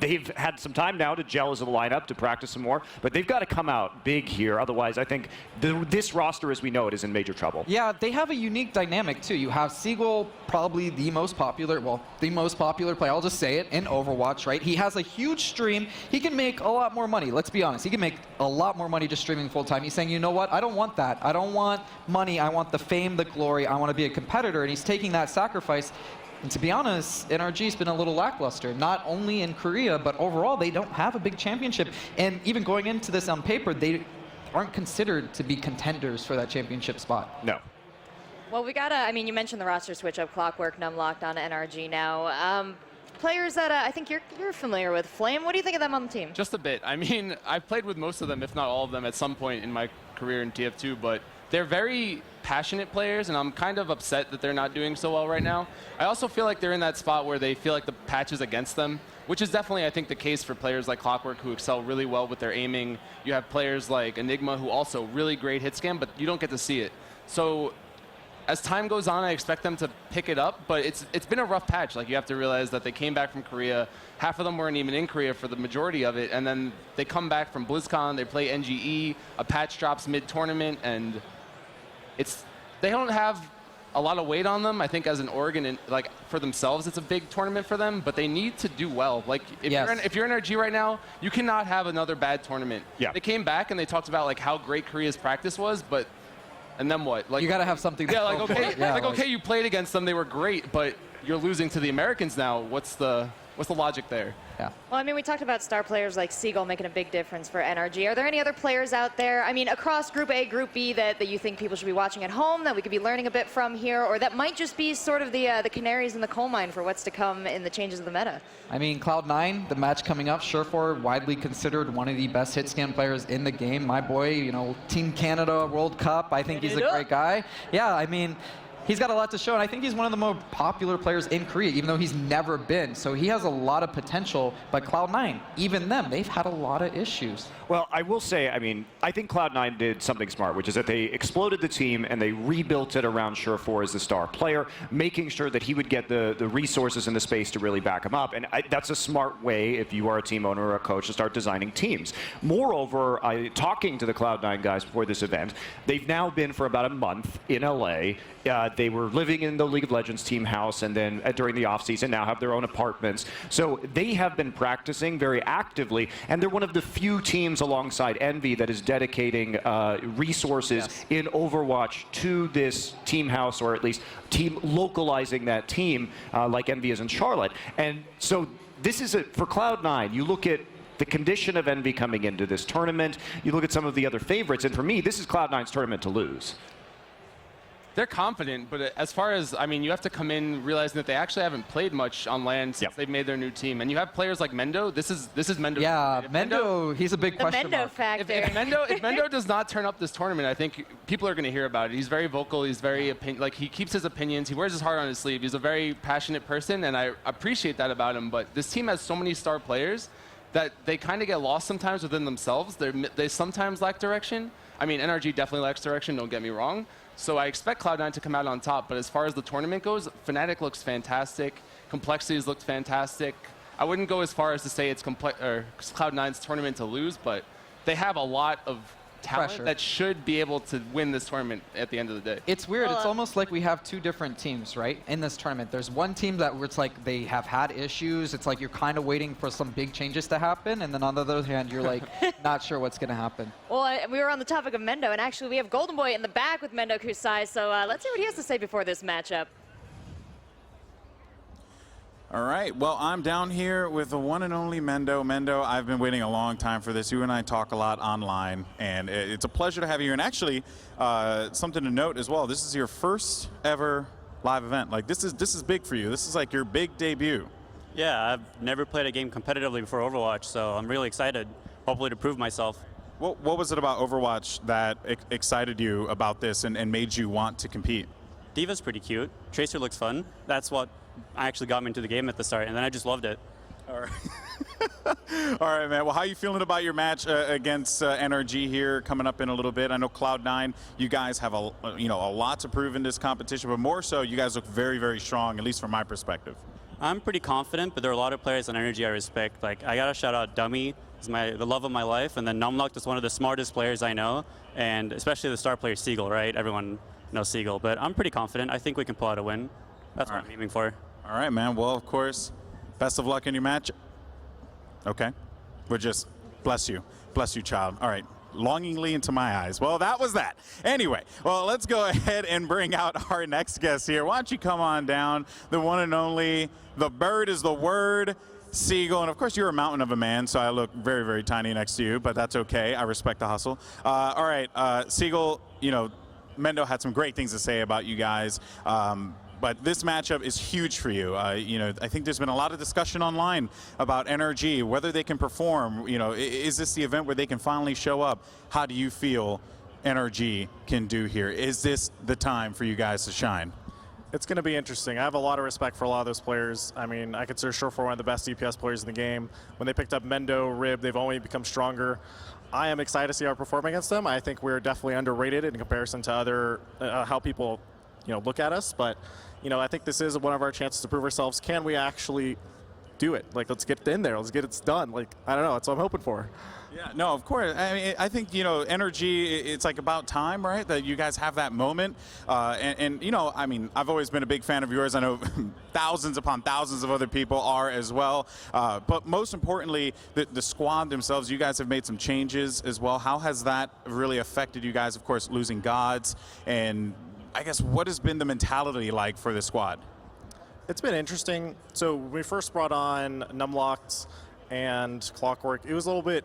they've had some time now to gel as a lineup, to practice some more, but they've got to come out big here. Otherwise, I think this roster as we know it is in major trouble. Yeah, they have a unique dynamic too. You have Seagull, probably the most popular player, I'll just say it, in Overwatch, right? He has a huge stream. He can make a lot more money, let's be honest. He can make a lot more money just streaming full time. He's saying, you know what, I don't want that. I don't want money, I want the fame, the glory, I want to be a competitor, and he's taking that sacrifice. And to be honest, NRG's been a little lackluster, not only in Korea, but overall they don't have a big championship. And even going into this on paper, they aren't considered to be contenders for that championship spot. No. Well, we gotta, I mean, you mentioned the roster switch up, Clockwork, Numlocked on NRG now. Players that I think you're familiar with. Flame, what do you think of them on the team? Just a bit. I mean, I've played with most of them, if not all of them, at some point in my career in TF2, but they're very passionate players, and I'm kind of upset that they're not doing so well right now. I also feel like they're in that spot where they feel like the patch is against them, which is definitely, I think, the case for players like Clockwork who excel really well with their aiming. You have players like Enigma who also really great hit scan, but you don't get to see it. So as time goes on, I expect them to pick it up, but it's been a rough patch. Like, you have to realize that they came back from Korea. Half of them weren't even in Korea for the majority of it, and then they come back from BlizzCon, they play NGE, a patch drops mid-tournament, and they don't have a lot of weight on them. I think as an org and like for themselves, it's a big tournament for them, but they need to do well. Like if you're NRG right now, you cannot have another bad tournament. Yeah. They came back and they talked about like how great Korea's practice was, but and then what? Like you got to have something. Yeah, like okay, okay, you played against them, they were great, but you're losing to the Americans now. What's the logic there? Yeah. Well, I mean, we talked about star players like Seagull making a big difference for NRG. Are there any other players out there, I mean, across Group A, Group B, that you think people should be watching at home, that we could be learning a bit from here, or that might just be sort of the canaries in the coal mine for what's to come in the changes of the meta? I mean, Cloud9, the match coming up, Surefour, widely considered one of the best hit scan players in the game. My boy, you know, Team Canada World Cup, I think he's a great guy. Yeah, I mean, he's got a lot to show, and I think he's one of the more popular players in Korea, even though he's never been. So he has a lot of potential, but Cloud9, even them, they've had a lot of issues. Well, I will say, I mean, I think Cloud9 did something smart, which is that they exploded the team and they rebuilt it around Surefour as the star player, making sure that he would get the resources and the space to really back him up. And that's a smart way, if you are a team owner or a coach, to start designing teams. Moreover, talking to the Cloud9 guys before this event, they've now been for about a month in LA. They were living in the League of Legends team house, and then during the offseason now have their own apartments. So they have been practicing very actively, and they're one of the few teams alongside Envy that is dedicating resources in Overwatch to this team house, or at least localizing that team like Envy is in Charlotte. And so this is for Cloud9. You look at the condition of Envy coming into this tournament, you look at some of the other favorites, and for me, this is Cloud9's tournament to lose. They're confident, but as far as, I mean, you have to come in realizing that they actually haven't played much on LAN since they've made their new team. And you have players like Mendo. This is Mendo. Yeah, Mendo, he's a big question mark. The Mendo factor. If Mendo does not turn up this tournament, I think people are going to hear about it. He's very vocal. He's very, like, he keeps his opinions. He wears his heart on his sleeve. He's a very passionate person, and I appreciate that about him. But this team has so many star players that they kind of get lost sometimes within themselves. They sometimes lack direction. I mean, NRG definitely lacks direction, don't get me wrong. So I expect Cloud9 to come out on top, but as far as the tournament goes, Fnatic looks fantastic. Complexities looked fantastic. I wouldn't go as far as to say it's Cloud9's tournament to lose, but they have a lot of talent that should be able to win this tournament at the end of the day. It's weird. It's almost like we have two different teams, right, in this tournament. There's one team that where it's like they have had issues. It's like you're kind of waiting for some big changes to happen, and then on the other hand, you're like not sure what's going to happen. Well, we were on the topic of Mendo, and actually we have Golden Boy in the back with Mendo Kusai, so let's see what he has to say before this matchup. All right, well, I'm down here with the one and only Mendo. Mendo, I've been waiting a long time for this. You and I talk a lot online, and it's a pleasure to have you here. And actually, something to note as well, this is your first ever live event. Like, this is big for you. This is like your big debut. Yeah, I've never played a game competitively before Overwatch, so I'm really excited, hopefully to prove myself. What was it about Overwatch that excited you about this and made you want to compete? D.Va's pretty cute. Tracer looks fun. That's what actually got me into the game at the start, and then I just loved it. All right. All right, man. Well, how are you feeling about your match against NRG here coming up in a little bit? I know Cloud9, you guys have a lot to prove in this competition, but more so, you guys look very, very strong, at least from my perspective. I'm pretty confident, but there are a lot of players on NRG I respect. Like, I gotta shout out Dummy, he's the love of my life, and then Numlocked is one of the smartest players I know, and especially the star player Seagull, right? Everyone knows Seagull, but I'm pretty confident. I think we can pull out a win. That's what I'm aiming for. All right, man. Well, of course, best of luck in your match. Okay. We're just, bless you, child. All right. Longingly into my eyes. Well, that was that. Anyway, well, let's go ahead and bring out our next guest here. Why don't you come on down, the one and only, the bird is the word, Seagull. And of course, you're a mountain of a man, so I look very, very tiny next to you, but that's okay. I respect the hustle. All right, Seagull, you know, Mendo had some great things to say about you guys. But this matchup is huge for you. You know, I think there's been a lot of discussion online about NRG, whether they can perform. You know, is this the event where they can finally show up? How do you feel NRG can do here? Is this the time for you guys to shine? It's going to be interesting. I have a lot of respect for a lot of those players. I mean, I consider Surefour one of the best DPS players in the game. When they picked up Mendo, Rib, they've only become stronger. I am excited to see our perform against them. I think we're definitely underrated in comparison to other how people, you know, look at us. But you know, I think this is one of our chances to prove ourselves. Can we actually do it? Like, let's get in there. Let's get it done. Like, I don't know. That's what I'm hoping for. Yeah, no, of course. I mean, I think, you know, NRG, it's like about time, right, that you guys have that moment. And, you know, I mean, I've always been a big fan of yours. I know thousands upon thousands of other people are as well. But most importantly, the squad themselves, you guys have made some changes as well. How has that really affected you guys, of course, losing gods? And I guess what has been the mentality like for the squad? It's been interesting. So when we first brought on Numlocked and Clockwork, it was a little bit,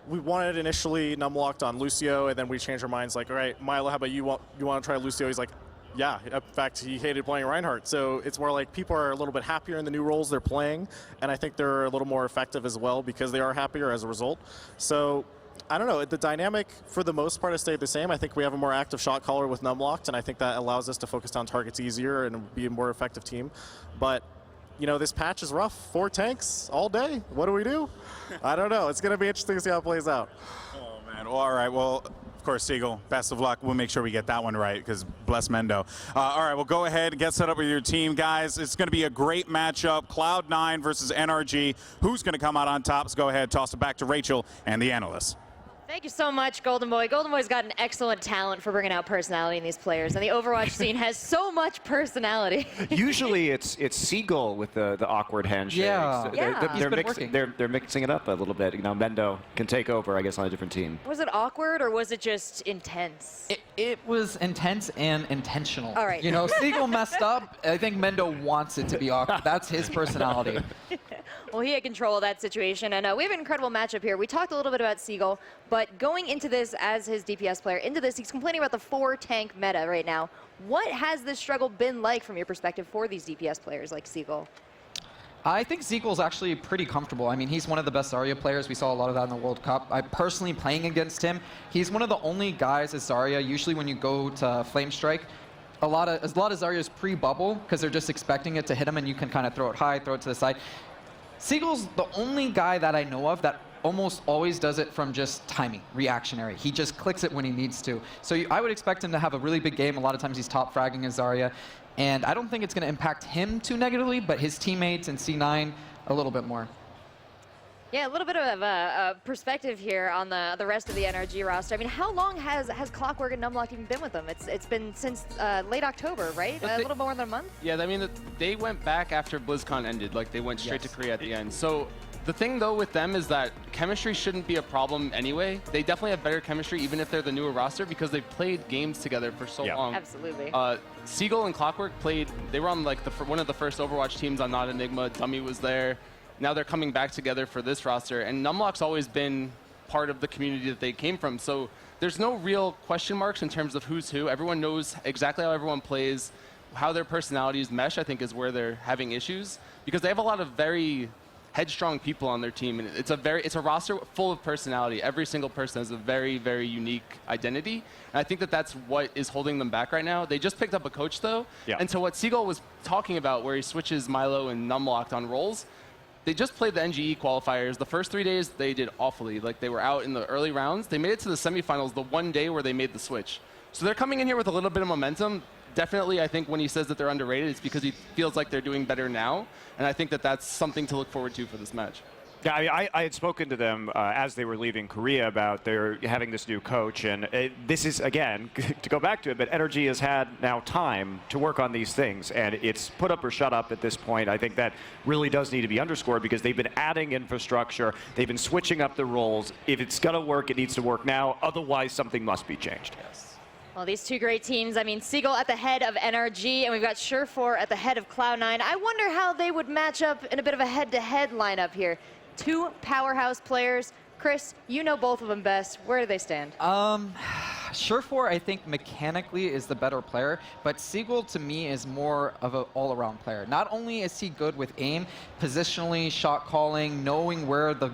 we wanted initially Numlocked on Lucio, and then we changed our minds like, all right, Milo, how about you want to try Lucio? He's like, yeah, in fact, he hated playing Reinhardt. So it's more like people are a little bit happier in the new roles they're playing, and I think they're a little more effective as well because they are happier as a result. So I don't know, the dynamic for the most part has stayed the same. I think we have a more active shot caller with Numlocked, and I think that allows us to focus down targets easier and be a more effective team. But, you know, this patch is rough. 4 tanks all day. What do we do? I don't know. It's going to be interesting to see how it plays out. Oh, man. Well, all right. Well, of course, Seagull, best of luck. We'll make sure we get that one right because bless Mendo. All right, well, go ahead and get set up with your team, guys. It's going to be a great matchup. Cloud9 versus NRG. Who's going to come out on top? So go ahead, toss it back to Rachel and the analysts. Thank you so much, Golden Boy. Golden Boy's got an excellent talent for bringing out personality in these players, and the Overwatch scene has so much personality. Usually it's Seagull with the awkward handshakes. Yeah. They're mixing it up a little bit. You know, Mendo can take over, I guess, on a different team. Was it awkward or was it just intense? It was intense and intentional. All right. You know, Seagull messed up. I think Mendo wants it to be awkward. That's his personality. Well, he had control of that situation, and we have an incredible matchup here. We talked a little bit about Seagull, but going into this as his DPS player, he's complaining about the 4-tank meta right now. What has this struggle been like from your perspective for these DPS players like Seagull? I think Seagull's actually pretty comfortable. I mean, he's one of the best Zarya players. We saw a lot of that in the World Cup. I personally playing against him. He's one of the only guys as Zarya, usually when you go to Flame Strike, a lot of Zarya's pre-bubble because they're just expecting it to hit him and you can kind of throw it high, throw it to the side. Seagull's the only guy that I know of that almost always does it from just timing, reactionary. He just clicks it when he needs to. So I would expect him to have a really big game. A lot of times he's top fragging as Zarya. And I don't think it's going to impact him too negatively, but his teammates and C9 a little bit more. Yeah, a little bit of a perspective here on the rest of the NRG roster. I mean, how long has Clockwork and Numlocked even been with them? It's been since late October, right? A little more than a month? Yeah, I mean, they went back after BlizzCon ended. Like, they went straight to Korea at the end. So the thing, though, with them is that chemistry shouldn't be a problem anyway. They definitely have better chemistry, even if they're the newer roster, because they've played games together for so long. Absolutely. Seagull and Clockwork they were on like one of the first Overwatch teams on Not Enigma. Dummy was there. Now they're coming back together for this roster, and Numlock's always been part of the community that they came from. So there's no real question marks in terms of who's who. Everyone knows exactly how everyone plays. How their personalities mesh, I think, is where they're having issues, because they have a lot of very headstrong people on their team, and it's a roster full of personality. Every single person has a very, very unique identity, and I think that's what is holding them back right now. They just picked up a coach, though, and to what Seagull was talking about, where he switches Milo and Numlocked on roles, they just played the NGE qualifiers. The first 3 days, they did awfully. Like, they were out in the early rounds. They made it to the semifinals the one day where they made the switch. So they're coming in here with a little bit of momentum. definitely, I think when he says that they're underrated, it's because he feels like they're doing better now. And I think that that's something to look forward to for this match. Yeah, I had spoken to them as they were leaving Korea about their having this new coach, and this is, again, to go back to it, but NRG has had now time to work on these things, and it's put up or shut up at this point. I think that really does need to be underscored because they've been adding infrastructure, they've been switching up the roles. If it's going to work, it needs to work now, otherwise something must be changed. Yes. Well, these two great teams, I mean, Seagull at the head of NRG, and we've got Sure4 at the head of Cloud9. I wonder how they would match up in a bit of a head-to-head lineup here. Two powerhouse players. Chris, you know both of them best. Where do they stand? Sure4, I think mechanically is the better player, but Seagull to me is more of an all-around player. Not only is he good with aim, positionally, shot calling, knowing where the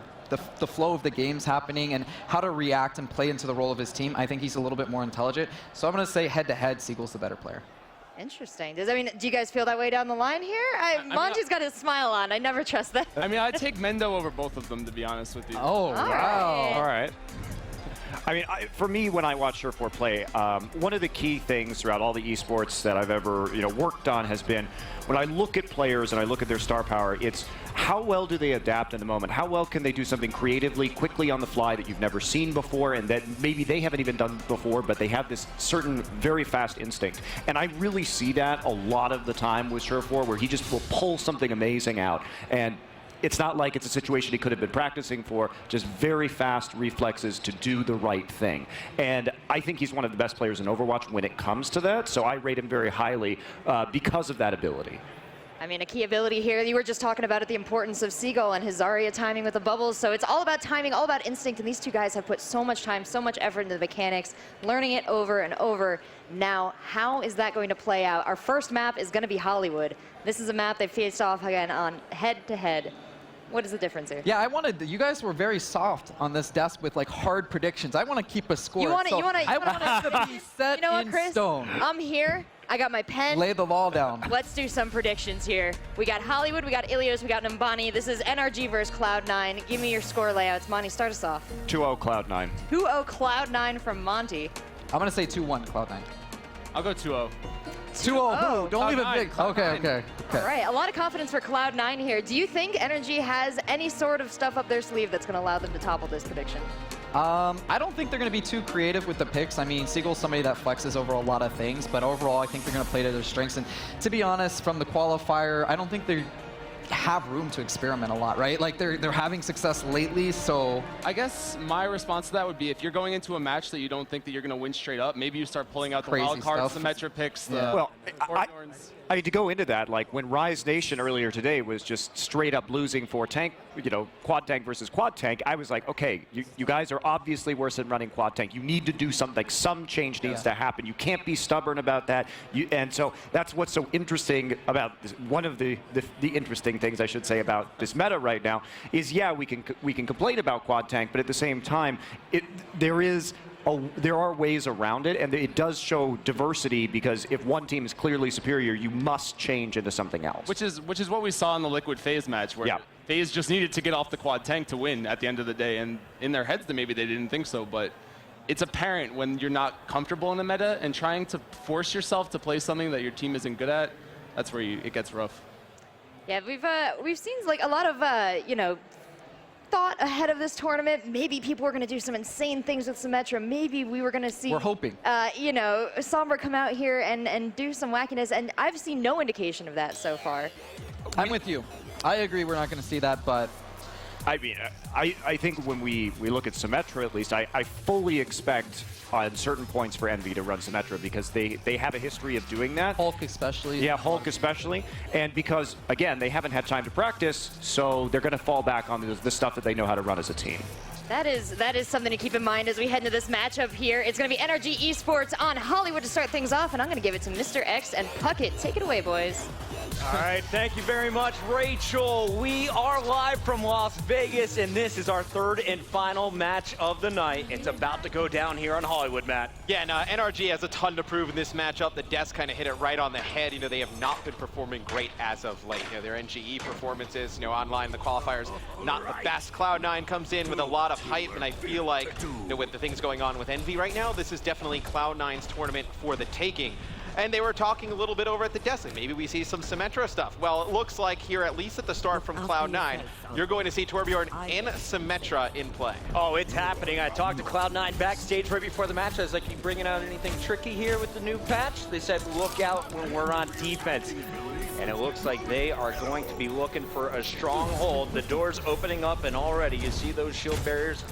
flow of the game's happening and how to react and play into the role of his team, I think he's a little bit more intelligent. So I'm going to say head-to-head, Seagull's the better player. Interesting. Do you guys feel that way down the line here? Monty's got his smile on. I never trust that. I mean, I'd take Mendo over both of them, to be honest with you. Oh, wow. All right. I mean, for me, when I watch Sure4 play, one of the key things throughout all the esports that I've ever worked on has been when I look at players and I look at their star power, it's how well do they adapt in the moment? How well can they do something creatively, quickly on the fly that you've never seen before and that maybe they haven't even done before, but they have this certain very fast instinct. And I really see that a lot of the time with Sure4, where he just will pull something amazing out. And it's not like it's a situation he could have been practicing for, just very fast reflexes to do the right thing. And I think he's one of the best players in Overwatch when it comes to that, so I rate him very highly because of that ability. I mean, a key ability here, you were just talking about it, the importance of Seagull and his Zarya timing with the bubbles. So it's all about timing, all about instinct, and these two guys have put so much time, so much effort into the mechanics, learning it over and over. Now, how is that going to play out? Our first map is going to be Hollywood. This is a map they faced off again on head-to-head. What is the difference here? Yeah, you guys were very soft on this desk with like hard predictions. I want to keep a score. I want it to be set you know what, in Chris? stone. I'm here. I got my pen. Lay the law down. Let's do some predictions here. We got Hollywood, we got Ilios, we got Numbani. This is NRG versus Cloud9. Give me your score layouts. Monty, start us off. 2-0 Cloud9. 2-0 Cloud9 from Monty. I'm going to say 2-1 Cloud9. I'll go 2-0. 2-0. Don't leave it big. Okay. All right, a lot of confidence for Cloud9 here. Do you think NRG has any sort of stuff up their sleeve that's going to allow them to topple this prediction? I don't think they're going to be too creative with the picks. I mean, Seagull's somebody that flexes over a lot of things, but overall, I think they're going to play to their strengths. And to be honest, from the qualifier, I don't think they have room to experiment a lot, right? Like they're having success lately, so I guess my response to that would be if you're going into a match that you don't think that you're going to win straight up, maybe you start pulling out the Crazy wild cards, stuff. the Metra picks, Yeah. Well, the I need to go into that. Like when Rise Nation earlier today was just straight up losing for tank, quad tank versus quad tank, I was like, okay, you guys are obviously worse than running quad tank. You need to do something. Like some change needs to happen. You can't be stubborn about that. And so that's what's so interesting about this. One of the interesting things I should say about this meta right now is, yeah, we can complain about quad tank, but at the same time, there are ways around it, and it does show diversity because if one team is clearly superior, you must change into something else. Which is what we saw in the Liquid FaZe match, where FaZe just needed to get off the quad tank to win at the end of the day, and in their heads, maybe they didn't think so, but it's apparent when you're not comfortable in a meta and trying to force yourself to play something that your team isn't good at, that's where it gets rough. Yeah, we've seen like a lot of thought ahead of this tournament. Maybe people were going to do some insane things with Symmetra. Maybe we were going to see, we're hoping, Sombra come out here and do some wackiness, and I've seen no indication of that so far. I'm with you. I agree we're not going to see that, but I mean, I think when we look at Symmetra, at least, I fully expect on certain points for Envy to run Symmetra because they have a history of doing that. Hulk especially. Yeah, Hulk especially. And because, again, they haven't had time to practice, so they're going to fall back on the stuff that they know how to run as a team. That is something to keep in mind as we head into this matchup here. It's going to be NRG Esports on Hollywood to start things off, and I'm going to give it to Mr. X and Puckett. Take it away, boys. All right, thank you very much, Rachel. We are live from Las Vegas, and this is our third and final match of the night. It's about to go down here on Hollywood, Matt. Yeah, and NRG has a ton to prove in this matchup. The Deaths kind of hit it right on the head. They have not been performing great as of late. Their NGE performances, online, the qualifiers, not the best. Cloud9 comes in with a lot of hype, and I feel like with the things going on with Envy right now, this is definitely Cloud9's tournament for the taking. And they were talking a little bit over at the desk. Maybe we see some Symmetra stuff. Well, it looks like here, at least at the start from Cloud9, you're going to see Torbjorn and Symmetra in play. Oh, it's happening. I talked to Cloud9 backstage right before the match. I was like, you bringing out anything tricky here with the new patch? They said, look out when we're on defense. And it looks like they are going to be looking for a stronghold. The door's opening up, and already you see those shield barriers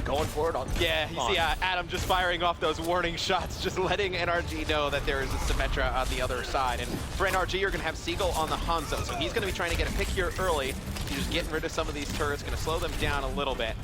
going for it. Yeah, you see Adam just firing off those warning shots, just letting NRG know that there is a Symmetra on the other side. And for NRG, you're going to have Seagull on the Hanzo, so he's going to be trying to get a pick here early. He's just getting rid of some of these turrets, going to slow them down a little bit.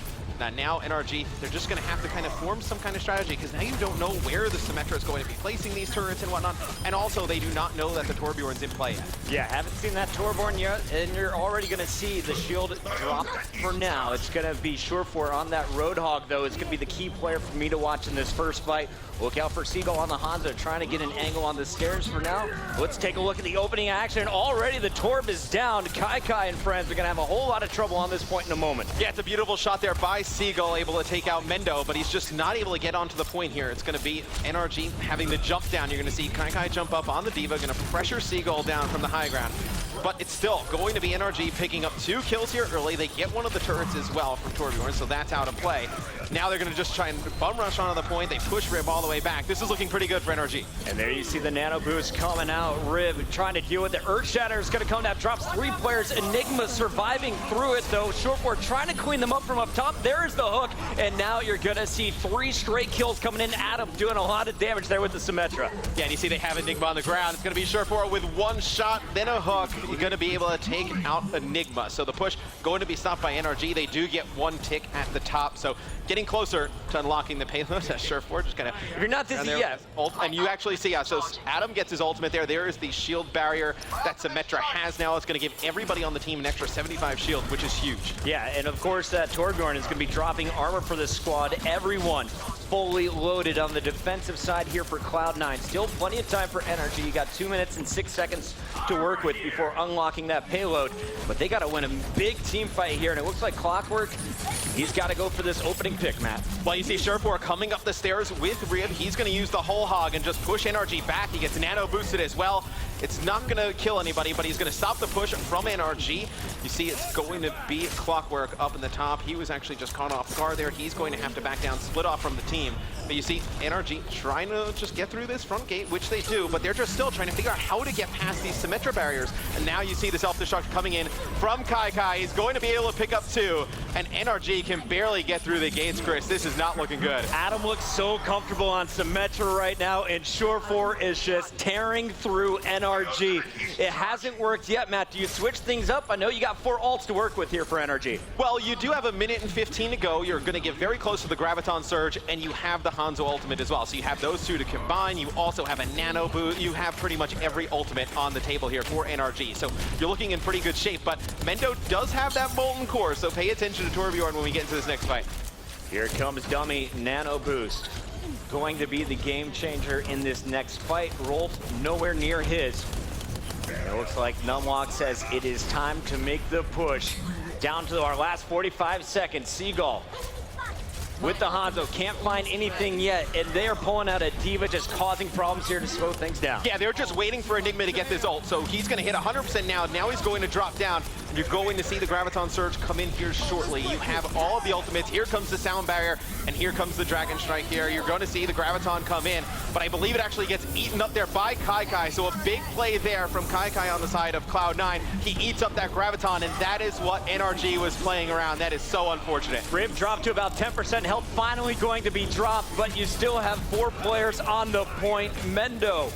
Now NRG, they're just going to have to kind of form some kind of strategy, because now you don't know where the Symmetra is going to be placing these turrets and whatnot, and also they do not know that the Torbjorn's in play yet. Yeah, haven't seen that Torbjorn yet, and you're already going to see the shield drop for now. It's going to be Surefour on that Roadhog, though. It's going to be the key player for me to watch in this first fight. Look out for Seagull on the Hanzo, trying to get an angle on the stairs for now. Let's take a look at the opening action. Already the Torb is down. Kai and friends are going to have a whole lot of trouble on this point in a moment. Yeah, it's a beautiful shot there by Seagull, able to take out Mendo, but he's just not able to get onto the point here. It's going to be NRG having to jump down. You're going to see Kai jump up on the Diva, going to pressure Seagull down from the high ground. But it's still going to be NRG picking up 2 kills here early. They get one of the turrets as well from Torbjorn, so that's out of play. Now they're going to just try and bum rush onto the point. They push Rib all the way back. This is looking pretty good for NRG. And there you see the nano boost coming out. Rib trying to deal with it. Earthshatter is going to come down, drops 3 players. Enigma surviving through it, though. Surefour trying to clean them up from up top. There's the hook, and now you're going to see 3 straight kills coming in. Adam doing a lot of damage there with the Symmetra. Yeah, and you see they have Enigma on the ground. It's going to be Surefour with 1 shot, then a hook. You're going to be able to take out Enigma. So the push going to be stopped by NRG. They do get 1 tick at the top, so getting closer to unlocking the payload. Surefour just kind of... If you're not dizzy yet. And you actually see, so Adam gets his ultimate there. There is the shield barrier that Symmetra has now. It's going to give everybody on the team an extra 75 shield, which is huge. Yeah, and of course that Torbjorn is going to be dropping armor for this squad. Everyone fully loaded on the defensive side here for Cloud9. Still plenty of time for NRG. You got 2 minutes and 6 seconds to work with before unlocking that payload. But they got to win a big team fight here, and it looks like Clockwork, he's got to go for this opening pick, Matt. Well, you see Surefour coming up the stairs with Rib. He's going to use the whole hog and just push NRG back. He gets nano boosted as well. It's not going to kill anybody, but he's going to stop the push from NRG. You see it's going to be Clockwork up in the top. He was actually just caught off guard there. He's going to have to back down, split off from the team. But you see NRG trying to just get through this front gate, which they do, but they're just still trying to figure out how to get past these Symmetra barriers. And now you see the self-destruct coming in from Kai. He's going to be able to pick up 2, and NRG can barely get through the gates, Chris. This is not looking good. Adam looks so comfortable on Symmetra right now, and Surefour is just tearing through NRG. It hasn't worked yet, Matt. Do you switch things up? I know you got 4 ults to work with here for NRG. Well, you do have 1 minute and 15 to go. You're going to get very close to the Graviton Surge, and you have the Hanzo ultimate as well. So you have those 2 to combine. You also have a nano boost. You have pretty much every ultimate on the table here for NRG. So you're looking in pretty good shape, but Mendo does have that Molten Core, so pay attention to Torbjorn when we get into this next fight. Here comes Dummy, nano boost. Going to be the game changer in this next fight. Rolf nowhere near his. It looks like Numlock says it is time to make the push. Down to our last 45 seconds. Seagull with the Hanzo, can't find anything yet, and they are pulling out a Diva, just causing problems here to slow things down. Yeah, they're just waiting for Enigma to get this ult, so he's going to hit 100% now. Now he's going to drop down. You're going to see the Graviton Surge come in here shortly. You have all of the ultimates. Here comes the Sound Barrier, and here comes the Dragon Strike here. You're going to see the Graviton come in, but I believe it actually gets eaten up there by Kai. So a big play there from Kai on the side of Cloud9. He eats up that Graviton, and that is what NRG was playing around. That is so unfortunate. Rib dropped to about 10% health, finally going to be dropped, but you still have 4 players on the point. Mendo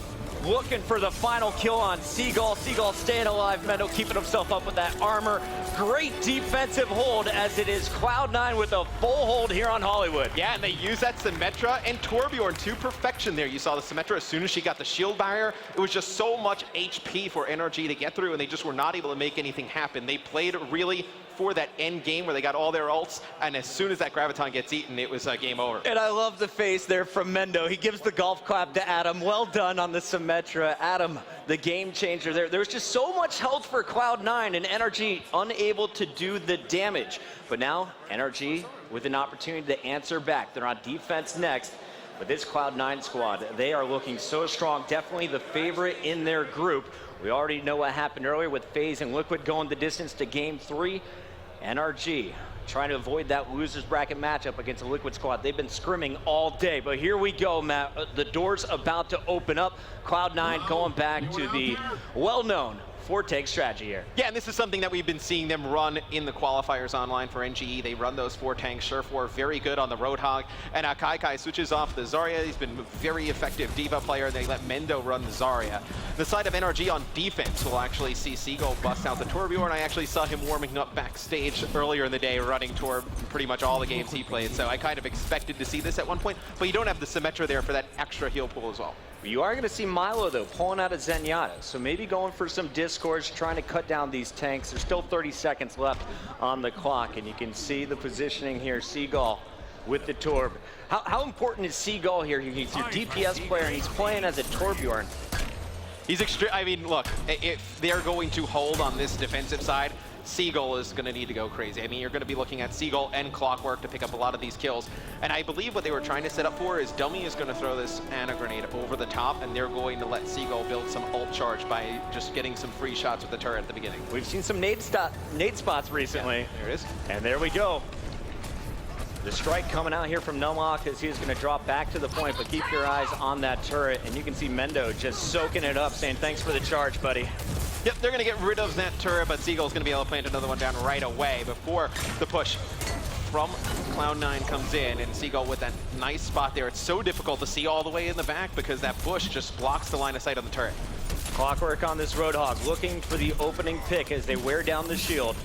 looking for the final kill on Seagull. Seagull staying alive. Mendo keeping himself up with that armor. Great defensive hold, as it is Cloud9 with a full hold here on Hollywood. Yeah, and they use that Symmetra and Torbjorn to perfection there. You saw the Symmetra as soon as she got the shield barrier. It was just so much HP for NRG to get through, and they just were not able to make anything happen. They played really for that end game where they got all their ults, and as soon as that Graviton gets eaten, it was game over. And I love the face there from Mendo. He gives the golf clap to Adam. Well done on the Symmetra. Adam, the game changer there. There was just so much health for Cloud9, and NRG unable to do the damage. But now, NRG with an opportunity to answer back. They're on defense next. But this Cloud9 squad, they are looking so strong. Definitely the favorite in their group. We already know what happened earlier with FaZe and Liquid going the distance to Game 3. NRG trying to avoid that loser's bracket matchup against the Liquid squad. They've been scrimming all day, but here we go, Matt. The door's about to open up. Cloud9 going back to the well-known 4-tank strategy here. Yeah, and this is something that we've been seeing them run in the qualifiers online for NGE. They run those 4 tanks. Surefour very good on the Roadhog. And Kai switches off the Zarya. He's been a very effective D.Va player. They let Mendo run the Zarya. The side of NRG on defense will actually see Seagull bust out the Torbjorn. I actually saw him warming up backstage earlier in the day, running Torb pretty much all the games he played. So I kind of expected to see this at one point, but you don't have the Symmetra there for that extra heal pool as well. You are going to see Milo, though, pulling out a Zenyatta. So maybe going for some discords, trying to cut down these tanks. There's still 30 seconds left on the clock, and you can see the positioning here. Seagull with the Torb. How important is Seagull here? He's your DPS player, and he's playing as a Torbjorn. He's extreme. I mean, look, if they're going to hold on this defensive side, Seagull is going to need to go crazy. I mean, you're going to be looking at Seagull and Clockwork to pick up a lot of these kills. And I believe what they were trying to set up for is Dummy is going to throw this Ana grenade over the top, and they're going to let Seagull build some ult charge by just getting some free shots with the turret at the beginning. We've seen some nade spots recently. Yeah, there it is. And there we go. The strike coming out here from Numlock as he's going to drop back to the point, but keep your eyes on that turret. And you can see Mendo just soaking it up, saying, thanks for the charge, buddy. Yep, they're going to get rid of that turret, but Seagull's going to be able to plant another one down right away before the push from Cloud9 comes in. And Seagull with that nice spot there. It's so difficult to see all the way in the back because that bush just blocks the line of sight on the turret. Clockwork on this Roadhog, looking for the opening pick as they wear down the shield.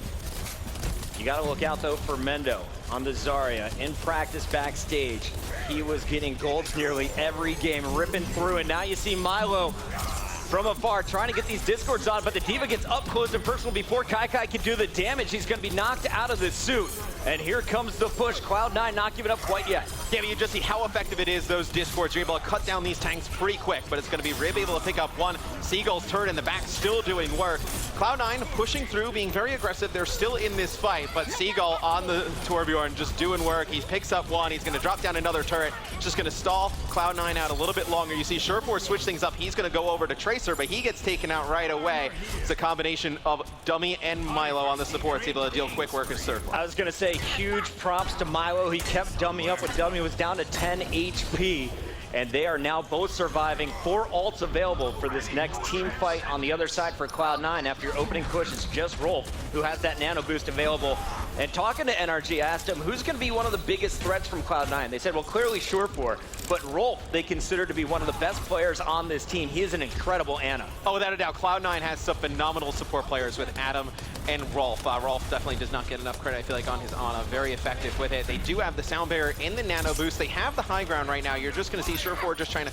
You got to look out, though, for Mendo on the Zarya. In practice backstage, he was getting golds nearly every game, ripping through. And now you see Milo from afar, trying to get these discords on, but the D.Va gets up close and personal before Kai can do the damage. He's going to be knocked out of the suit. And here comes the push. Cloud9 not giving up quite yet. Yeah, but you just see how effective it is, those discords. You're able to cut down these tanks pretty quick, but it's going to be Rib able to pick up one. Seagull's turret in the back still doing work. Cloud9 pushing through, being very aggressive. They're still in this fight, but Seagull on the Torbjorn just doing work. He picks up one. He's going to drop down another turret. Just going to stall Cloud9 out a little bit longer. You see Surefour switch things up. He's going to go over to Tracer, but he gets taken out right away. It's a combination of Dummy and Milo on the supports, able to deal quick work as Circle. I was going to say huge props to Milo. He kept Dummy up when Dummy was down to 10 HP. And they are now both surviving. 4 ults available for this next team fight on the other side for Cloud9. After your opening push, it's just Rolf who has that nano boost available. And talking to NRG, I asked him, who's going to be one of the biggest threats from Cloud9? They said, well, clearly Surefour, but Rolf they consider to be one of the best players on this team. He is an incredible Ana. Oh, without a doubt, Cloud9 has some phenomenal support players with Adam and Rolf. Rolf definitely does not get enough credit, I feel like, on his Ana. Very effective with it. They do have the sound barrier in the nano boost. They have the high ground right now. You're just going to see Surefour just trying to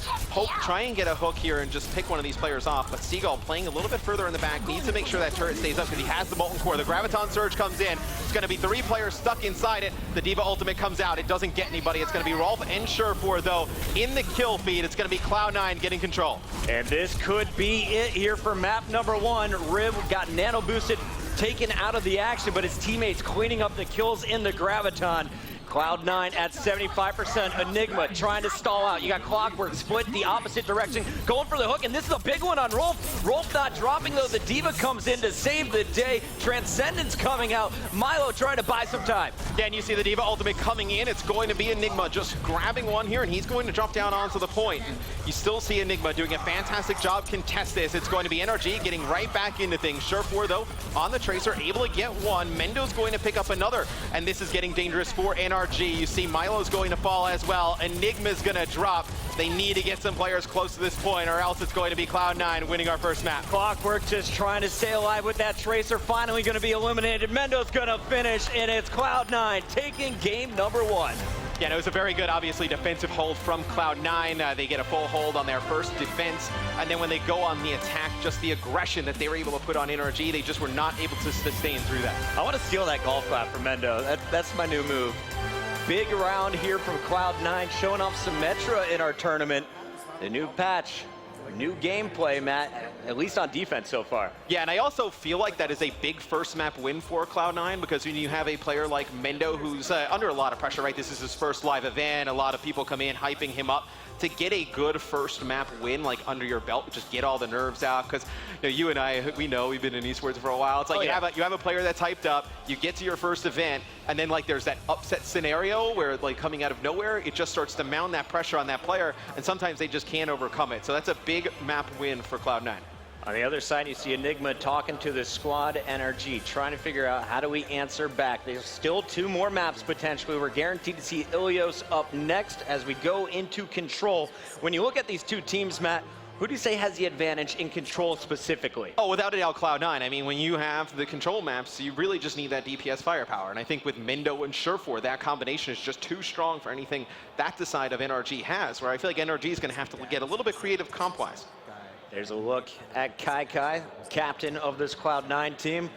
try and get a hook here and just pick one of these players off. But Seagull playing a little bit further in the back, needs to make sure that turret stays up because he has the Molten Core. The Graviton Surge comes in. It's going to be 3 players stuck inside it. The D.Va ultimate comes out. It doesn't get anybody. It's going to be Rolf and Surefour, though. In the kill feed, it's going to be Cloud9 getting control. And this could be it here for map number 1. Rib got nano boosted, taken out of the action, but his teammates cleaning up the kills in the Graviton. Cloud9 at 75%. Enigma trying to stall out. You got Clockwork split the opposite direction, going for the hook, and this is a big one on Rolf. Rolf not dropping, though. The D.Va comes in to save the day. Transcendence coming out. Milo trying to buy some time. Yeah, and you see the D.Va ultimate coming in. It's going to be Enigma just grabbing one here, and he's going to drop down onto the point. You still see Enigma doing a fantastic job contest this. It's going to be NRG getting right back into things. Surefour, though, on the Tracer, able to get one. Mendo's going to pick up another, and this is getting dangerous for NRG. You see Milo's going to fall as well. Enigma's going to drop. They need to get some players close to this point, or else it's going to be Cloud9 winning our first map. Clockwork just trying to stay alive with that Tracer. Finally going to be eliminated. Mendo's going to finish, and it's Cloud9 taking game number 1. Yeah, it was a very good, obviously, defensive hold from Cloud9. They get a full hold on their first defense, and then when they go on the attack, just the aggression that they were able to put on NRG, they just were not able to sustain through that. I want to steal that golf clap from Mendo. That's my new move. Big round here from Cloud9, showing off Symmetra in our tournament. The new patch New gameplay, Matt, at least on defense so far. Yeah, and I also feel like that is a big first map win for Cloud9, because when you have a player like Mendo who's under a lot of pressure, right? This is his first live event. A lot of people come in hyping him up. To get a good first map win, like under your belt, just get all the nerves out. Because you and I, we know we've been in esports for a while. It's like you have a player that's hyped up. You get to your first event, and then like there's that upset scenario where like coming out of nowhere, it just starts to mount that pressure on that player, and sometimes they just can't overcome it. So that's a big map win for Cloud9. On the other side, you see Enigma talking to the squad NRG, trying to figure out how do we answer back. There's still 2 more maps potentially. We're guaranteed to see Ilios up next as we go into Control. When you look at these 2 teams, Matt, who do you say has the advantage in Control specifically? Oh, without a doubt, Cloud9. I mean, when you have the Control maps, you really just need that DPS firepower. And I think with Mendo and Surefour, that combination is just too strong for anything that the side of NRG has, where I feel like NRG is going to have to get a little bit creative comp-wise. There's a look at Kai, captain of this Cloud9 team.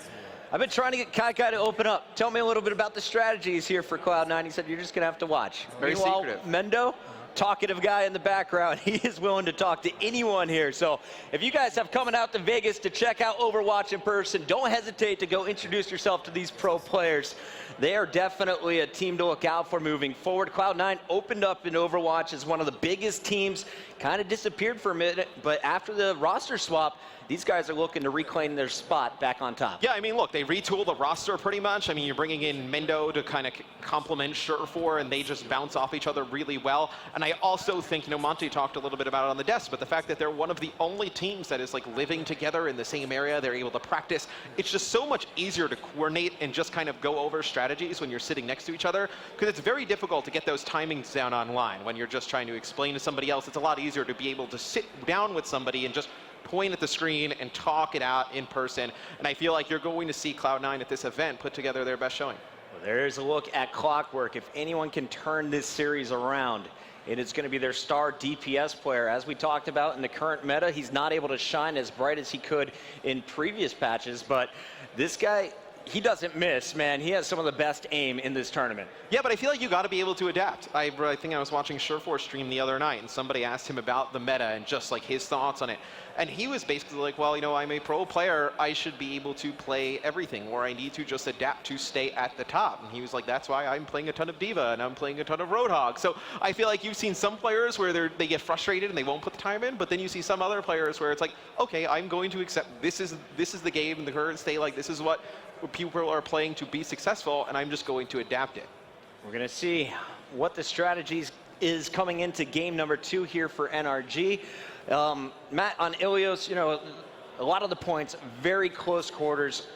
I've been trying to get Kai to open up. Tell me a little bit about the strategies here for Cloud9. He said you're just going to have to watch. Very secretive. Mendo, talkative guy in the background. He is willing to talk to anyone here. So if you guys have coming out to Vegas to check out Overwatch in person, don't hesitate to go introduce yourself to these pro players. They are definitely a team to look out for moving forward. Cloud9 opened up in Overwatch as one of the biggest teams, kind of disappeared for a minute, but after the roster swap, these guys are looking to reclaim their spot back on top. Yeah, I mean, look, they retooled the roster pretty much. I mean, you're bringing in Mendo to kind of complement Surefour, and they just bounce off each other really well. And I also think, Monty talked a little bit about it on the desk, but the fact that they're one of the only teams that is like living together in the same area, they're able to practice. It's just so much easier to coordinate and just kind of go over strategies when you're sitting next to each other, because it's very difficult to get those timings down online when you're just trying to explain to somebody else. It's a lot easier to be able to sit down with somebody and just point at the screen and talk it out in person. And I feel like you're going to see Cloud9 at this event put together their best showing. Well, there's a look at Clockwork. If anyone can turn this series around, it is going to be their star DPS player. As we talked about in the current meta, he's not able to shine as bright as he could in previous patches, but this guy, he doesn't miss, man. He has some of the best aim in this tournament. Yeah, but I feel like you got to be able to adapt. I think I was watching Surefour stream the other night, and somebody asked him about the meta and just like his thoughts on it. And he was basically like, well, I'm a pro player. I should be able to play everything, or I need to just adapt to stay at the top. And he was like, that's why I'm playing a ton of Diva and I'm playing a ton of Roadhog. So I feel like you've seen some players where they get frustrated and they won't put the time in, but then you see some other players where it's like, okay, I'm going to accept this is the game in the current state. Like, this is what people are playing to be successful, and I'm just going to adapt it. We're going to see what the strategies is coming into game number 2 here for NRG. Matt, on Ilios, a lot of the points, very close quarters.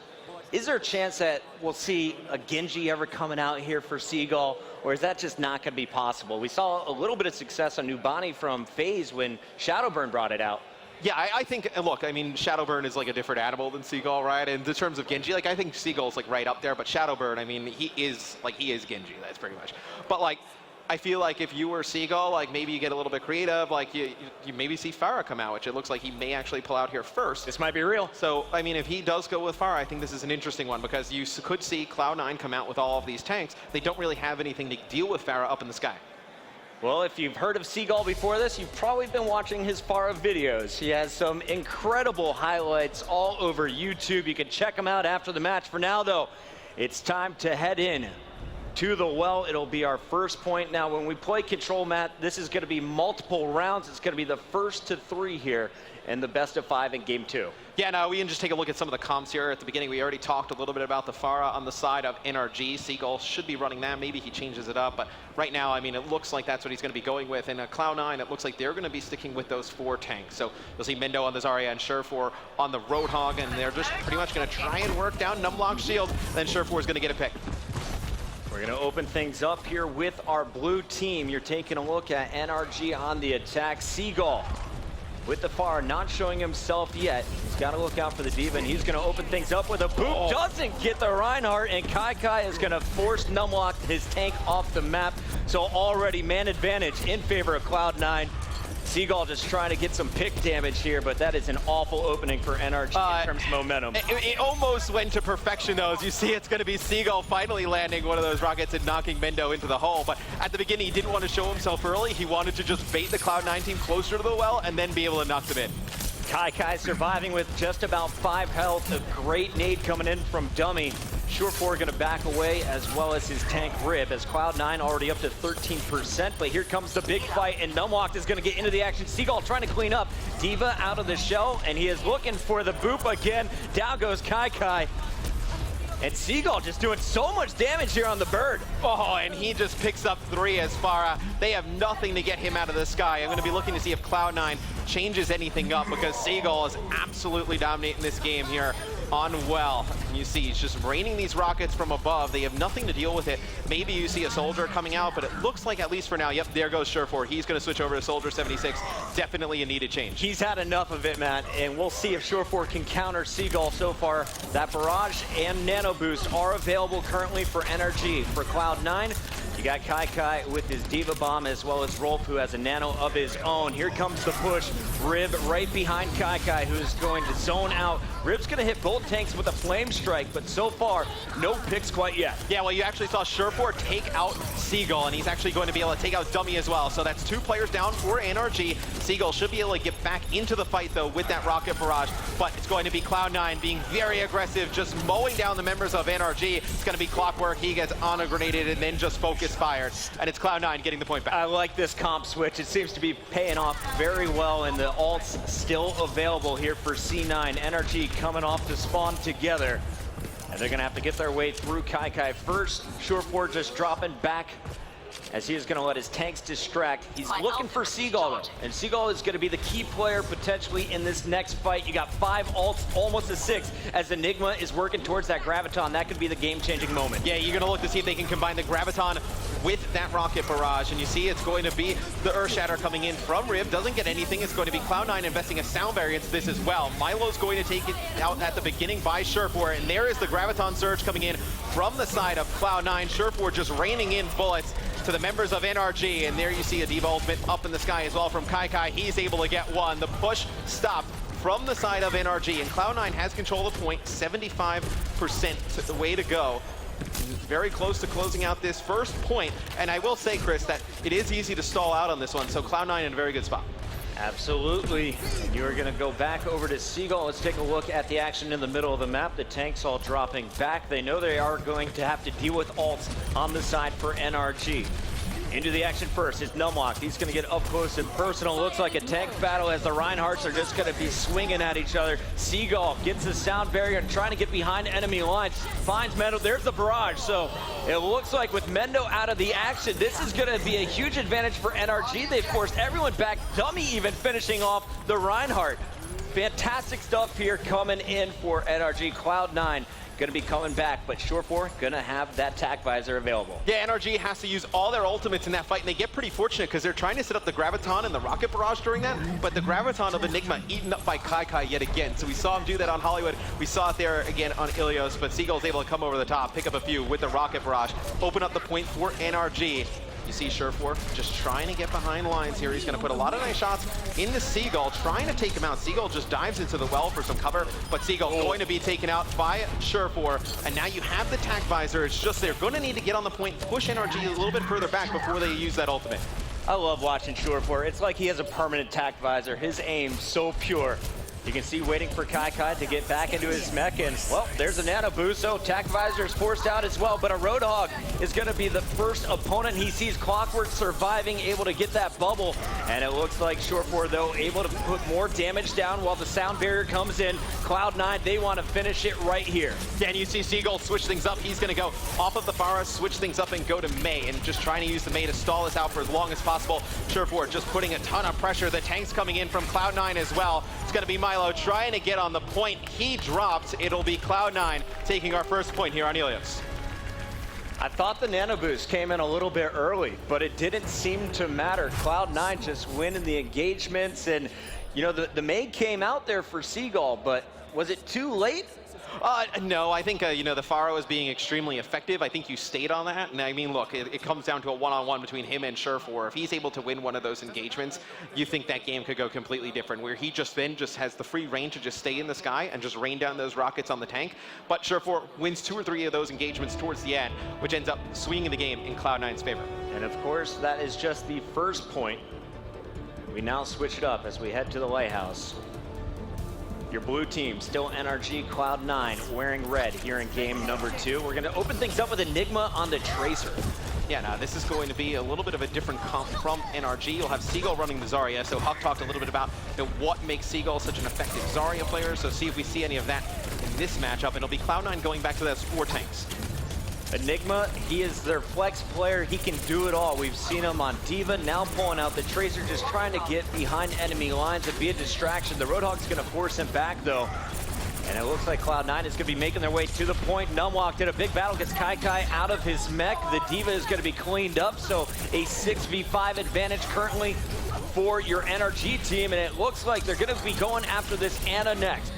Is there a chance that we'll see a Genji ever coming out here for Seagull, or is that just not going to be possible? We saw a little bit of success on Nubani from FaZe when Shadowburn brought it out. Yeah, I think, look, I mean, Shadowburn is like a different animal than Seagull, right? And in terms of Genji, like, I think Seagull's like right up there, but Shadowburn, I mean, he is Genji, that's pretty much. But like, I feel like if you were Seagull, like maybe you get a little bit creative, like you maybe see Pharah come out, which it looks like he may actually pull out here first. This might be real. So, I mean, if he does go with Pharah, I think this is an interesting one, because you could see Cloud9 come out with all of these tanks. They don't really have anything to deal with Pharah up in the sky. Well, if you've heard of Seagull before this, you've probably been watching his Pharah videos. He has some incredible highlights all over YouTube. You can check them out after the match. For now, though, it's time to head in to the well. It'll be our first point. Now, when we play Control, Matt, this is going to be multiple rounds. It's going to be the first to 3 here and the best of 5 in game 2. Yeah, now we can just take a look at some of the comps here. At the beginning, we already talked a little bit about the Pharah on the side of NRG. Seagull should be running that. Maybe he changes it up, but right now, I mean, it looks like that's what he's going to be going with. And Cloud9, it looks like they're going to be sticking with those 4 tanks. So you'll see Mendo on the Zarya and Surefour on the Roadhog, and they're just pretty much going to try and work down Numlock's shield. Then Surefour is going to get a pick. We're going to open things up here with our blue team. You're taking a look at NRG on the attack. Seagull with the Pharah, not showing himself yet. He's got to look out for the Diva, and he's going to open things up with a boot. Oh. Doesn't get the Reinhardt, and Kai is going to force Numlock, his tank, off the map. So already man advantage in favor of Cloud9. Seagull just trying to get some pick damage here, but that is an awful opening for NRG in terms of momentum. It almost went to perfection, though. As you see, it's going to be Seagull finally landing one of those rockets and knocking Mendo into the hole. But at the beginning, he didn't want to show himself early. He wanted to just bait the Cloud9 team closer to the well and then be able to knock them in. Kai surviving with just about 5 health. A great nade coming in from Dummy. Sure4 going to back away, as well as his tank Rib, as Cloud9 already up to 13%. But here comes the big fight, and Numlocked is going to get into the action. Seagull trying to clean up. D.Va out of the shell, and he is looking for the boop again. Down goes Kai. And Seagull just doing so much damage here on the bird. Oh, and he just picks up 3 as Farah. They have nothing to get him out of the sky. I'm going to be looking to see if Cloud9 changes anything up, because Seagull is absolutely dominating this game here on well. And you see he's just raining these rockets from above. They have nothing to deal with it. Maybe you see a Soldier coming out, but it looks like, at least for now, yep, there goes Sure4. He's going to switch over to Soldier 76. Definitely a needed change. He's had enough of it, Matt, and we'll see if Sure4 can counter Seagull. So far, that Barrage and Nano Boost are available currently for NRG. For Cloud9, you got Kai with his D.Va Bomb, as well as Rolf, who has a Nano of his own. Here comes the push. Rib right behind Kai, who's going to zone out. Rib's going to hit both tanks with a Flame Strike, but so far, no picks quite yet. Yeah, well, you actually saw Sure4 take out Seagull, and he's actually going to be able to take out Dummy as well. So that's 2 players down for NRG. Seagull should be able to get back into the fight, though, with that Rocket Barrage, but it's going to be Cloud9 being very aggressive, just mowing down the members of NRG. It's going to be Clockwork. He gets honor-grenaded and then just focus fired, and it's Cloud9 getting the point back. I like this comp switch. It seems to be paying off very well, and the ults still available here for C9. NRG coming off to spawn together, and they're going to have to get their way through Kai first. Sure4 just dropping back, as he is going to let his tanks distract. He's looking for Seagull, though, and Seagull is going to be the key player potentially in this next fight. You got 5 ults, almost a 6, as Enigma is working towards that Graviton. That could be the game-changing moment. Yeah, you're going to look to see if they can combine the Graviton with that Rocket Barrage, and you see it's going to be the Earthshatter coming in from Rib. Doesn't get anything. It's going to be Cloud9 investing a Sound Barrier into this as well. Milo's going to take it out at the beginning by Sure4, and there is the Graviton Surge coming in from the side of Cloud9. Sure4 just raining in bullets to the members of NRG, and there you see a D.Va ultimate up in the sky as well from Kai. He's able to get one. The push stopped from the side of NRG, and Cloud9 has control of the point, 75% the way to go. Very close to closing out this first point, and I will say, Chris, that it is easy to stall out on this one, so Cloud9 in a very good spot. Absolutely. You're going to go back over to Seagull. Let's take a look at the action in the middle of the map. The tanks all dropping back. They know they are going to have to deal with ults on the side for NRG. Into the action first is Numlocked. He's going to get up close and personal. Looks like a tank battle, as the Reinhardts are just going to be swinging at each other. Seagull gets the Sound Barrier and trying to get behind enemy lines. Finds Mendo. There's the Barrage. So it looks like with Mendo out of the action, this is going to be a huge advantage for NRG. They've forced everyone back. Dummy even finishing off the Reinhardt. Fantastic stuff here coming in for NRG. Cloud9 going to be coming back, but Sure4 going to have that tack visor available. Yeah, NRG has to use all their ultimates in that fight, and they get pretty fortunate because they're trying to set up the Graviton and the Rocket Barrage during that, but the Graviton of Enigma eaten up by Kai yet again. So we saw him do that on Hollywood. We saw it there again on Ilios, but Seagull's able to come over the top, pick up a few with the Rocket Barrage, open up the point for NRG. You see Sure4 just trying to get behind lines here. He's going to put a lot of nice shots into Seagull, trying to take him out. Seagull just dives into the well for some cover, but Seagull going to be taken out by Sure4. And now you have the tack visor. It's just they're going to need to get on the point, push NRG a little bit further back before they use that ultimate. I love watching Sure4. It's like he has a permanent tack visor. His aim so pure. You can see waiting for Kai to get back into his mech, and, well, there's a Nano Boost, so Tack Visor is forced out as well, but a Roadhog is going to be the first opponent. He sees Clockwork surviving, able to get that bubble, and it looks like Sure4, though, able to put more damage down while the Sound Barrier comes in. Cloud9, they want to finish it right here. Yeah, and you see Seagull switch things up. He's going to go off of the Farah, switch things up, and go to Mei, and just trying to use the Mei to stall this out for as long as possible. Sure4 just putting a ton of pressure. The tanks coming in from Cloud9 as well. It's going to be Milo trying to get on the point. He dropped. It'll be Cloud9 taking our first point here on Ilios. I thought the Nano Boost came in a little bit early, but it didn't seem to matter. Cloud9 just winning the engagements, and, you know, the Mei came out there for Seagull, but was it too late? No, I think, the Pharaoh is being extremely effective. I think you stayed on that. And I mean, look, it comes down to a one-on-one between him and Surefour. If he's able to win one of those engagements, you think that game could go completely different, where he just has the free reign to just stay in the sky and just rain down those rockets on the tank. But Surefour wins 2 or 3 of those engagements towards the end, which ends up swinging the game in Cloud9's favor. And of course, that is just the first point. We now switch it up as we head to the Lighthouse. Your blue team, still NRG Cloud9, wearing red here in game number 2. We're going to open things up with Enigma on the Tracer. Yeah, now this is going to be a little bit of a different comp from NRG. You'll have Seagull running the Zarya, so Huck talked a little bit about what makes Seagull such an effective Zarya player, so see if we see any of that in this matchup. And it'll be Cloud9 going back to those 4 tanks. Enigma, he is their flex player. He can do it all. We've seen him on D.Va, now pulling out the Tracer, just trying to get behind enemy lines and be a distraction. The Roadhog's going to force him back, though. And it looks like Cloud9 is going to be making their way to the point. Numwalk did a big battle, gets Kai out of his mech. The D.Va is going to be cleaned up, so a 6v5 advantage currently for your NRG team. And it looks like they're going to be going after this Ana next.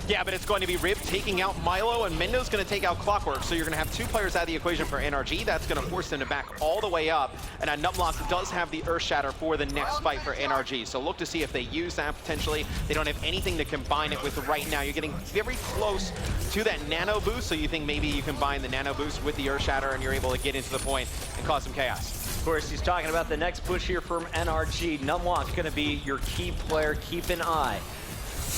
Yeah, but it's going to be Rib taking out Milo, and Mendo's going to take out Clockwork. So you're going to have 2 players out of the equation for NRG. That's going to force them to back all the way up. And Numlock does have the Earth Shatter for the next fight for NRG. So look to see if they use that potentially. They don't have anything to combine it with right now. You're getting very close to that Nano Boost, so you think maybe you combine the Nano Boost with the Earth Shatter and you're able to get into the point and cause some chaos. Of course, he's talking about the next push here from NRG. Numlock's going to be your key player. Keep an eye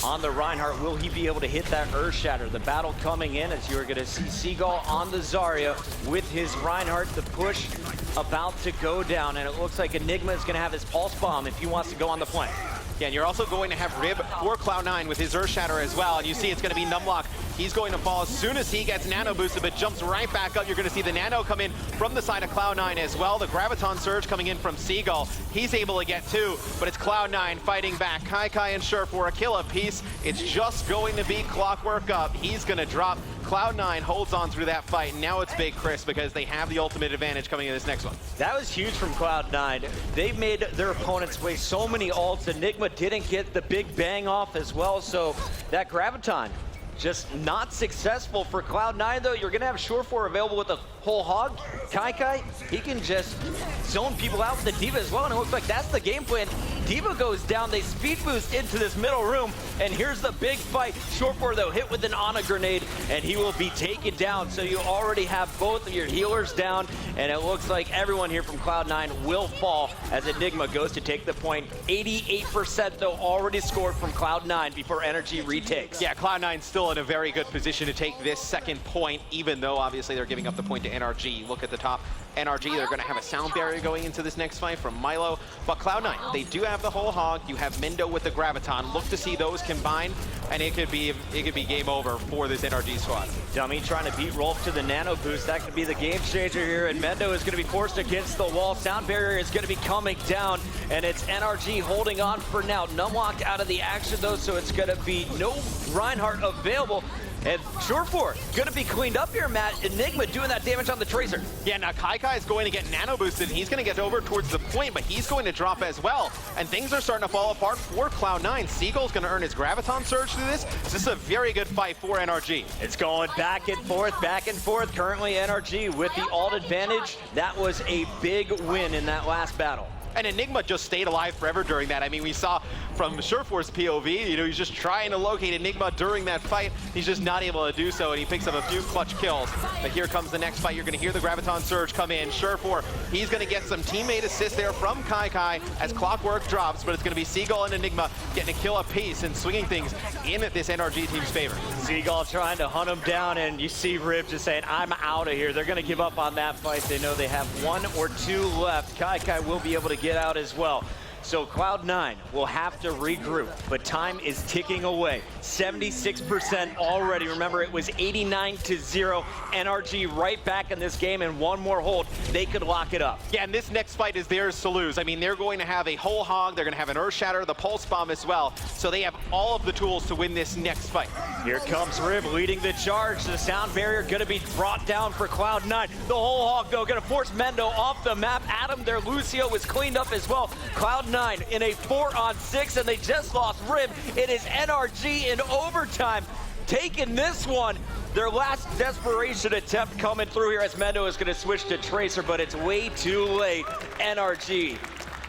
on the Reinhardt. Will he be able to hit that Earth Shatter? The battle coming in as you're going to see Seagull on the Zarya with his Reinhardt. The push about to go down, and it looks like Enigma is going to have his Pulse Bomb if he wants to go on the flank. Yeah, and you're also going to have Rib for Cloud9 with his Earth Shatter as well, and you see it's going to be Numlock. He's going to fall as soon as he gets Nano boosted, but jumps right back up. You're going to see the Nano come in from the side of Cloud9 as well. The Graviton Surge coming in from Seagull. He's able to get 2, but it's Cloud9 fighting back. Kai and Sure for a kill apiece. It's just going to be Clockwork up. He's going to drop. Cloud9 holds on through that fight, and now it's Big Chris because they have the ultimate advantage coming in this next one. That was huge from Cloud9. They made their opponents waste so many ults. Enigma didn't get the big bang off as well, so that Graviton just not successful for Cloud9, though. You're going to have Surefour available with a whole hog. Kai, he can just zone people out with the D.Va as well, and it looks like that's the game plan. D.Va goes down, they speed boost into this middle room, and here's the big fight. Surefour, though, hit with an Ana grenade, and he will be taken down. So you already have both of your healers down, and it looks like everyone here from Cloud9 will fall as Enigma goes to take the point. 88%, though, already scored from Cloud9 before NRG retakes. Yeah, Cloud9 still in a very good position to take this second point, even though obviously they're giving up the point to NRG. Look at the top. NRG, they're going to have a sound barrier going into this next fight from Milo. But Cloud9, they do have the whole hog. You have Mendo with the Graviton. Look to see those combined, and it could be game over for this NRG squad. Dummy trying to beat Rolf to the Nano Boost. That could be the game changer here, and Mendo is going to be forced against the wall. Sound barrier is going to be coming down, and it's NRG holding on for now. Numlock out of the action, though, so it's going to be no Reinhardt available. And Surefour going to be cleaned up here, Matt. Enigma doing that damage on the Tracer. Yeah, now Kai is going to get nano boosted, and he's going to get over towards the point, but he's going to drop as well. And things are starting to fall apart for Cloud9. Seagull's going to earn his Graviton Surge through this. This is a very good fight for NRG. It's going back and forth, back and forth. Currently NRG with the ult advantage. That was a big win in that last battle. And Enigma just stayed alive forever during that. I mean, we saw from Surefour's POV, he's just trying to locate Enigma during that fight. He's just not able to do so, and he picks up a few clutch kills. But here comes the next fight. You're going to hear the Graviton Surge come in. Surefour, he's going to get some teammate assist there from Kai as Clockwork drops, but it's going to be Seagull and Enigma getting a kill apiece and swinging things in this NRG team's favor. Seagull trying to hunt him down, and you see Rib just saying, I'm out of here. They're going to give up on that fight. They know they have 1 or 2 left. Kai will be able to get out as well. So Cloud9 will have to regroup, but time is ticking away. 76% already. Remember, it was 89-0. NRG right back in this game, and 1 more hold, they could lock it up. Yeah, and this next fight is theirs to lose. I mean, they're going to have a whole hog, they're going to have an Earth Shatter, the Pulse Bomb as well. So they have all of the tools to win this next fight. Here comes Rib leading the charge. The sound barrier going to be brought down for Cloud9. The whole hog, though, going to force Mendo off the map. Adam, their Lucio, was cleaned up as well. Cloud9 in a 4-on-6, and they just lost Rib. It is NRG in overtime. taking this one. Their last desperation attempt coming through here as Mendo is going to switch to Tracer, but it's way too late. NRG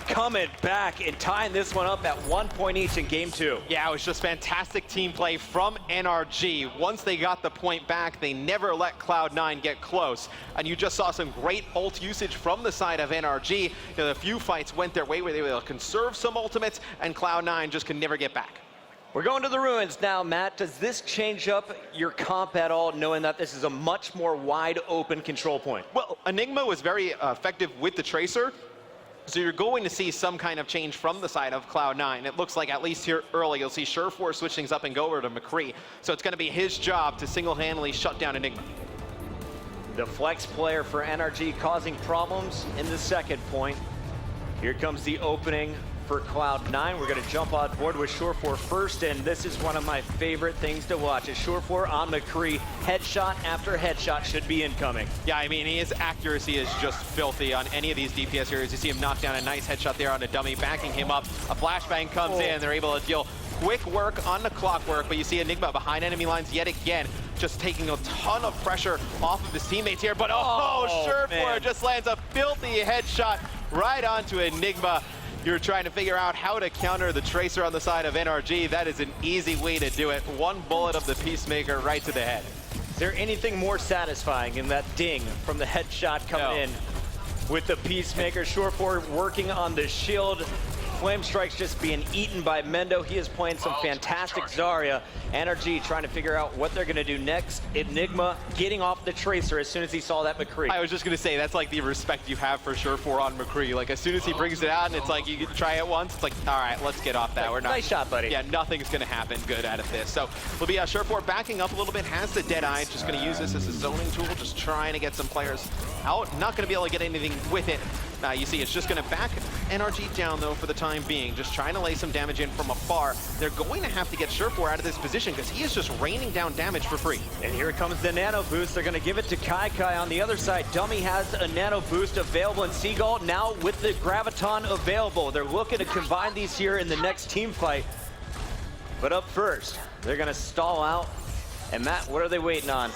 coming back and tying this one up at 1 point each in game 2. Yeah, it was just fantastic team play from NRG. Once they got the point back, they never let Cloud9 get close. And you just saw some great ult usage from the side of NRG. You know, the few fights went their way where they were able to conserve some ultimates, and Cloud9 just could never get back. We're going to the ruins now, Matt. Does this change up your comp at all, knowing that this is a much more wide open control point? Well, Enigma was very effective with the Tracer. So you're going to see some kind of change from the side of Cloud9. It looks like at least here early, you'll see Surefour switch things up and go over to McCree. So it's going to be his job to single-handedly shut down Enigma. The flex player for NRG causing problems in the second point. Here comes the opening for Cloud9. We're going to jump on board with Surefour first, and this is one of my favorite things to watch. Is Surefour on McCree, headshot after headshot should be incoming. Yeah, I mean, his accuracy is just filthy on any of these DPS areas. You see him knock down a nice headshot there on a dummy, backing him up. A flashbang comes in, they're able to deal quick work on the Clockwork, but you see Enigma behind enemy lines yet again, just taking a ton of pressure off of his teammates here, but Surefour just lands a filthy headshot right onto Enigma. You're trying to figure out how to counter the Tracer on the side of NRG. That is an easy way to do it. One bullet of the Peacemaker right to the head. Is there anything more satisfying in that ding from the headshot coming in with the Peacemaker? Surefour working on the shield. Flame Strike's just being eaten by Mendo. He is playing some fantastic Zarya. NRG trying to figure out what they're going to do next. Enigma getting off the Tracer as soon as he saw that McCree. I was just going to say, that's like the respect you have for Surefour on McCree. Like, as soon as he brings it out and it's like, you can try it once, it's like, all right, let's get off that. Like, we're not. nice shot, buddy. Yeah, nothing's going to happen good out of this. So we'll be Surefour backing up a little bit, has the Deadeye, just going to use this as a zoning tool, just trying to get some players out. Not going to be able to get anything with it. You see, it's just going to back NRG down, though, for the time being. Just trying to lay some damage in from afar. They're going to have to get Surefour out of this position because he is just raining down damage for free. And here comes the nano boost. They're going to give it to Kai on the other side. Dummy has a nano boost available, and Seagull now with the Graviton available. They're looking to combine these here in the next team fight. But up first, they're going to stall out. And Matt, what are they waiting on?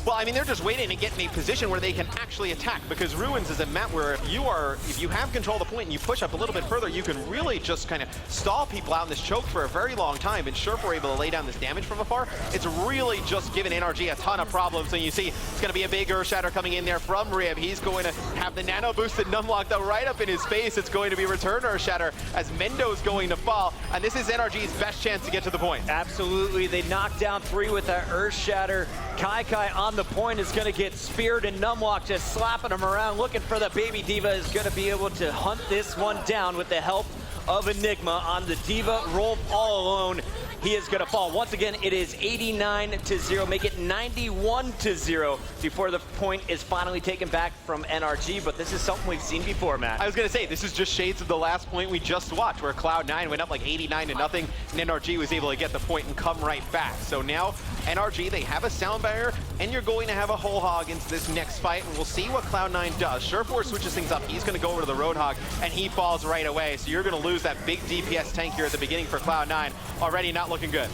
Well, I mean, they're just waiting to get in a position where they can actually attack, because Ruins is a map where if you have control of the point and you push up a little bit further, you can really just kind of stall people out in this choke for a very long time. And Surefour able to lay down this damage from afar. It's really just giving NRG a ton of problems. And you see, it's going to be a big Earth Shatter coming in there from Rib. He's going to have the nano boosted Numlock though right up in his face. It's going to be return Earth Shatter as Mendo's going to fall. And this is NRG's best chance to get to the point. Absolutely. They knocked down 3 with that Earth Shatter. Kai on the point is going to get speared, and Numlock just slapping him around, looking for the baby D.Va, is going to be able to hunt this one down with the help of Enigma on the D.Va. Rolf all alone. He is going to fall. Once again, it is 89-0, make it 91-0 before the point is finally taken back from NRG, but this is something we've seen before, Matt. I was going to say, this is just shades of the last point we just watched, where Cloud9 went up like 89-0, and NRG was able to get the point and come right back. So now, NRG, they have a sound barrier, and you're going to have a whole hog into this next fight, and we'll see what Cloud9 does. Surefour switches things up. He's going to go over to the Roadhog, and he falls right away. So you're going to lose that big DPS tank here at the beginning for Cloud9. Already not looking good.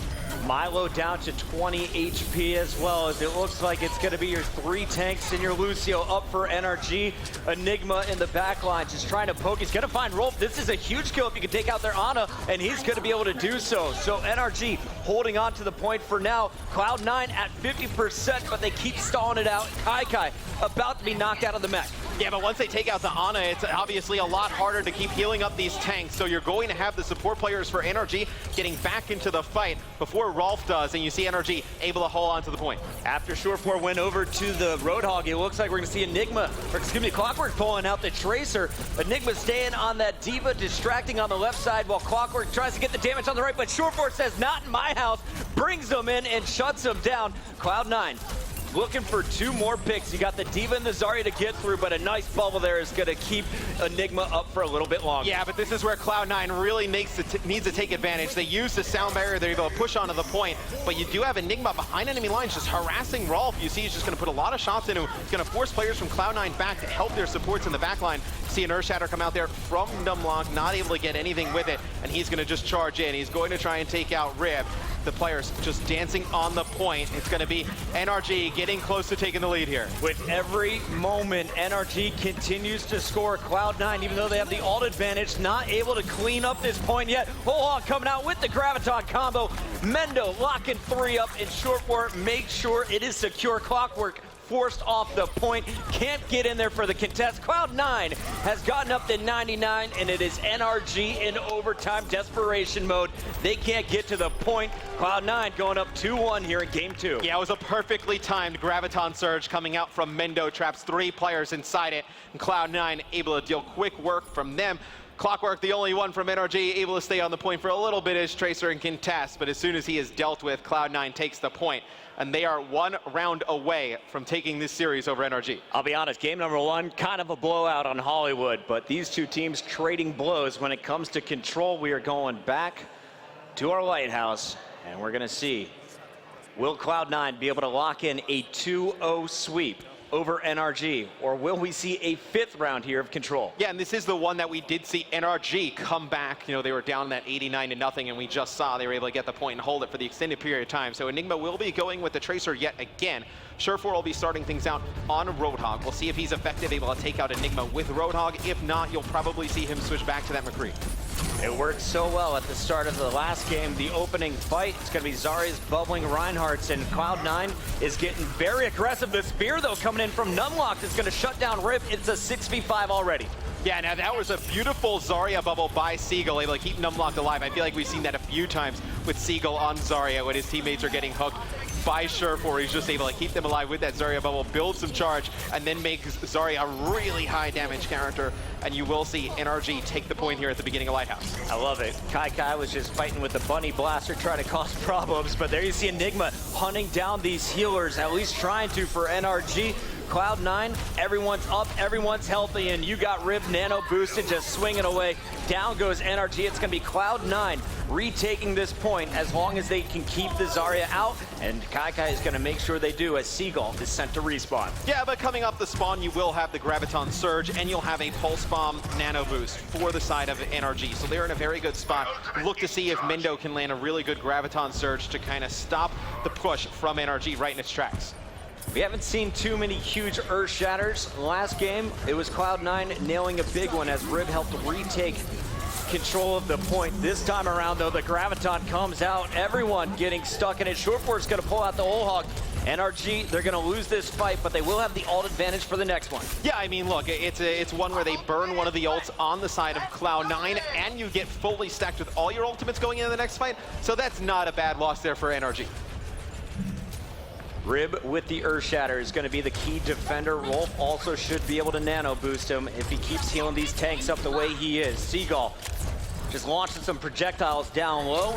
Milo down to 20 HP as well, as it looks like it's going to be your 3 tanks and your Lucio up for NRG. Enigma in the back line just trying to poke. He's going to find Rolf. This is a huge kill if you can take out their Ana, and he's going to be able to do so. So NRG holding on to the point for now. Cloud9 at 50%, but they keep stalling it out. Kai about to be knocked out of the mech. Yeah, but once they take out the Ana, it's obviously a lot harder to keep healing up these tanks. So you're going to have the support players for NRG getting back into the fight before Rolf does, and you see NRG able to hold on to the point. After Surefour went over to the Roadhog, it looks like we're going to see Clockwork pulling out the Tracer. Enigma staying on that D.Va, distracting on the left side while Clockwork tries to get the damage on the right, but Surefour says, not in my house, brings them in and shuts them down. Cloud9 looking for 2 more picks. You got the D.Va and the Zarya to get through, but a nice bubble there is going to keep Enigma up for a little bit longer. Yeah, but this is where Cloud9 really needs to take advantage. They use the sound barrier. They're able to push onto the point, but you do have Enigma behind enemy lines just harassing Rolf. You see he's just going to put a lot of shots into him. He's going to force players from Cloud9 back to help their supports in the back line. See an Earth Shatter come out there from Numlock, not able to get anything with it, and he's going to just charge in. He's going to try and take out Rib. the players just dancing on the point. It's going to be NRG getting close to taking the lead here. With every moment, NRG continues to score. Cloud9, even though they have the ult advantage, not able to clean up this point yet. Holhog coming out with the Graviton combo. Mendo locking 3 up in short war. Make sure it is secure. Clockwork forced off the point, can't get in there for the contest. Cloud9 has gotten up to 99, and it is NRG in overtime desperation mode. They can't get to the point. Cloud9 going up 2-1 here in game 2. Yeah, it was a perfectly timed Graviton Surge coming out from Mendo. Traps 3 players inside it, and Cloud9 able to deal quick work from them. Clockwork, the only one from NRG, able to stay on the point for a little bit as Tracer and contest, but as soon as he is dealt with, Cloud9 takes the point, and they are 1 round away from taking this series over NRG. I'll be honest, game number 1, kind of a blowout on Hollywood, but these two teams trading blows when it comes to control. We are going back to our lighthouse, and we're gonna see, will Cloud9 be able to lock in a 2-0 sweep over NRG, or will we see a 5th round here of control? Yeah, and this is the one that we did see NRG come back. You know, they were down that 89-0, and we just saw they were able to get the point and hold it for the extended period of time. So Enigma will be going with the Tracer yet again. Surefour will be starting things out on Roadhog. We'll see if he's effective, able to take out Enigma with Roadhog. If not, you'll probably see him switch back to that McCree. It worked so well at the start of the last game, the opening fight. It's going to be Zarya's bubbling Reinhardt's, and Cloud9 is getting very aggressive. The spear, though, coming in from Numlocked is going to shut down Rip. It's a 6v5 already. Yeah, now that was a beautiful Zarya bubble by Seagull, able to keep Numlocked alive. I feel like we've seen that a few times with Seagull on Zarya when his teammates are getting hooked by Surefour. He's just able to keep them alive with that Zarya bubble, build some charge, and then make Zarya a really high damage character. And you will see NRG take the point here at the beginning of Lighthouse. I love it. Kai was just fighting with the Bunny Blaster, trying to cause problems, but there you see Enigma hunting down these healers, at least trying to for NRG. Cloud9, everyone's up, everyone's healthy, and you got Rib nano boosted, just swinging away. Down goes NRG. It's going to be Cloud9 retaking this point as long as they can keep the Zarya out, and Kai is going to make sure they do as Seagull is sent to respawn. Yeah, but coming up the spawn, you will have the Graviton Surge, and you'll have a Pulse Bomb nano boost for the side of NRG. So they're in a very good spot. Look to see if Mendo can land a really good Graviton Surge to kind of stop the push from NRG right in its tracks. We haven't seen too many huge Earth Shatters. Last game, it was Cloud9 nailing a big one as Rib helped retake control of the point. This time around, though, the Graviton comes out. Everyone getting stuck in it. Surefour's going to pull out the Holhog. NRG, they're going to lose this fight, but they will have the ult advantage for the next one. Yeah, I mean, look, it's one where they burn one of the ults on the side of Cloud9, and you get fully stacked with all your ultimates going into the next fight. So that's not a bad loss there for NRG. Rib with the Earth Shatter is going to be the key defender. Rolf also should be able to nano boost him if he keeps healing these tanks up the way he is. Seagull just launching some projectiles down low.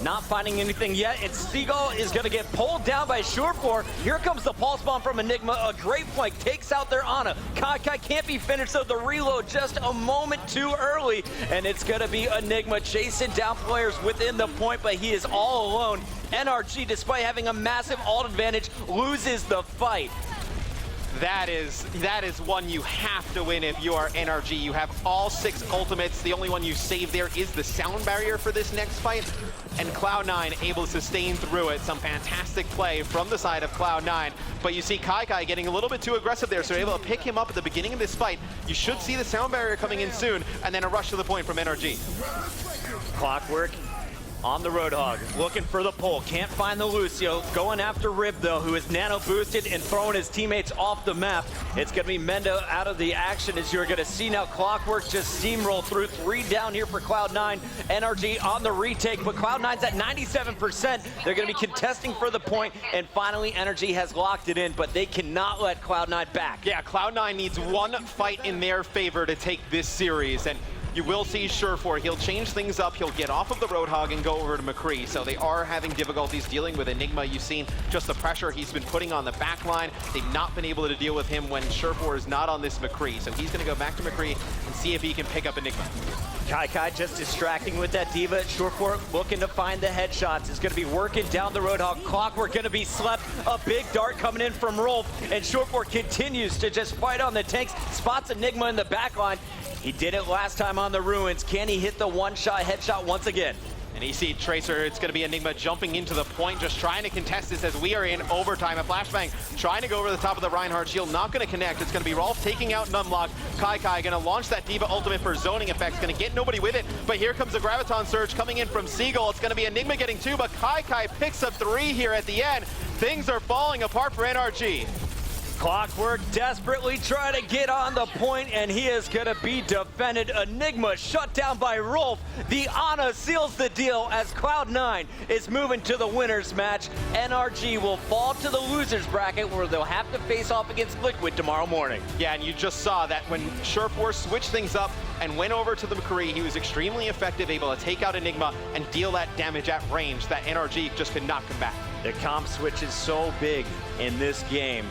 Not finding anything yet, and Seagull is going to get pulled down by Surefour. Here comes the Pulse Bomb from Enigma. A great flank takes out their Ana. Kai can't be finished, so the reload just a moment too early, and it's going to be Enigma chasing down players within the point, but he is all alone. NRG, despite having a massive ult advantage, loses the fight. That is one you have to win if you are NRG. You have all 6 ultimates. The only one you save there is the sound barrier for this next fight. And Cloud9 able to sustain through it. Some fantastic play from the side of Cloud9. But you see Kai getting a little bit too aggressive there, so able to pick him up at the beginning of this fight. You should see the sound barrier coming in soon, and then a rush to the point from NRG. Clockwork on the Roadhog, looking for the pull. Can't find the Lucio. Going after Rib, though, who is nano boosted and throwing his teammates off the map. It's going to be Mendo out of the action, as you're going to see now. Clockwork just steamroll through. 3 down here for Cloud9. NRG on the retake, but Cloud9's at 97%. They're going to be contesting for the point, and finally NRG has locked it in, but they cannot let Cloud9 back. Yeah, Cloud9 needs one fight in their favor to take this series, and you will see Surefour. He'll change things up. He'll get off of the Roadhog and go over to McCree. So they are having difficulties dealing with Enigma. You've seen just the pressure he's been putting on the back line. They've not been able to deal with him when Surefour is not on this McCree. So he's going to go back to McCree and see if he can pick up Enigma. Kai just distracting with that Diva. Surefour looking to find the headshots. Is going to be working down the Roadhog. Clockwork going to be slept. A big dart coming in from Rolf. And Surefour continues to just fight on the tanks. Spots Enigma in the back line. He did it last time on the Ruins. Can he hit the one-shot headshot once again? And you see Tracer, it's going to be Enigma jumping into the point, just trying to contest this as we are in overtime. A flashbang trying to go over the top of the Reinhardt shield, not going to connect. It's going to be Rolf taking out Numlock. Kai going to launch that Diva ultimate for zoning effects, going to get nobody with it. But here comes the Graviton Surge coming in from Seagull. It's going to be Enigma getting 2, but Kai picks up 3 here at the end. Things are falling apart for NRG. Clockwork desperately trying to get on the point, and he is going to be defended. Enigma shut down by Rolf. The Ana seals the deal as Cloud9 is moving to the winners match. NRG will fall to the losers bracket where they'll have to face off against Liquid tomorrow morning. Yeah, and you just saw that when Sureforce switched things up and went over to the McCree, he was extremely effective, able to take out Enigma and deal that damage at range that NRG just could not combat. The comp switch is so big in this game.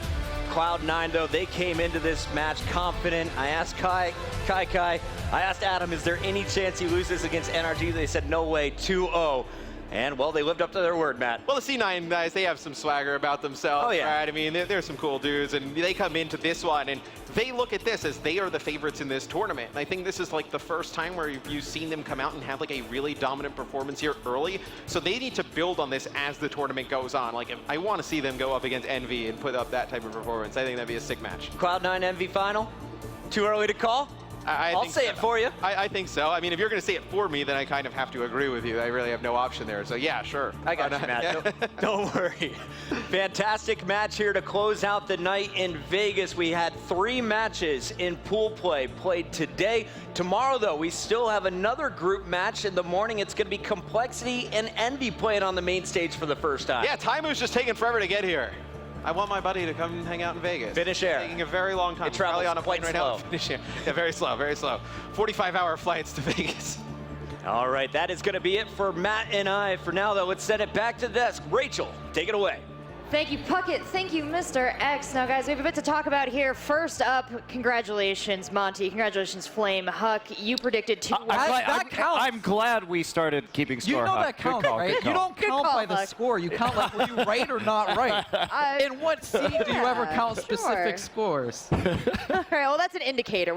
Cloud9, though, they came into this match confident. I asked Kai, I asked Adam, is there any chance he loses against NRG? They said, no way, 2-0. And, well, they lived up to their word, Matt. Well, the C9 guys, they have some swagger about themselves, Oh, yeah. right? I mean, they're some cool dudes, and they come into this one, and they look at this as they are the favorites in this tournament. And I think this is like the first time where you've seen them come out and have like a really dominant performance here early. So they need to build on this as the tournament goes on. Like, I want to see them go up against Envy and put up that type of performance. I think that'd be a sick match. Cloud9 Envy final? Too early to call? I'll think say so. it for you. I think so. I mean, if you're going to say it for me, then I kind of have to agree with you. I really have no option there. So, yeah, sure. I got you, Matt. Don't worry. Fantastic match here to close out the night in Vegas. We had 3 matches in pool play played today. Tomorrow, though, we still have another group match. In the morning, it's going to be Complexity and Envy playing on the main stage for the first time. Yeah, Taimu's just taking forever to get here. I want my buddy to come hang out in Vegas. Finish air. It's taking a very long time. It travels Probably on a plane quite right slow. now. Finish air. Yeah, very slow, very slow. 45-hour flights to Vegas. All right, that is going to be it for Matt and I. For now, though, let's send it back to the desk. Rachel, take it away. Thank you, Puckett. Thank you, Mr. X. Now, guys, we have a bit to talk about here. First up, congratulations, Monty. Congratulations, Flame. Huck, you predicted 2 that counts. I'm glad we started keeping score. You know Huck. that counts, Good call, right? good You call. don't count call, by the Huck. score. You count like, were you right or not right? In what scene do you ever count specific scores? All right, well, that's an indicator.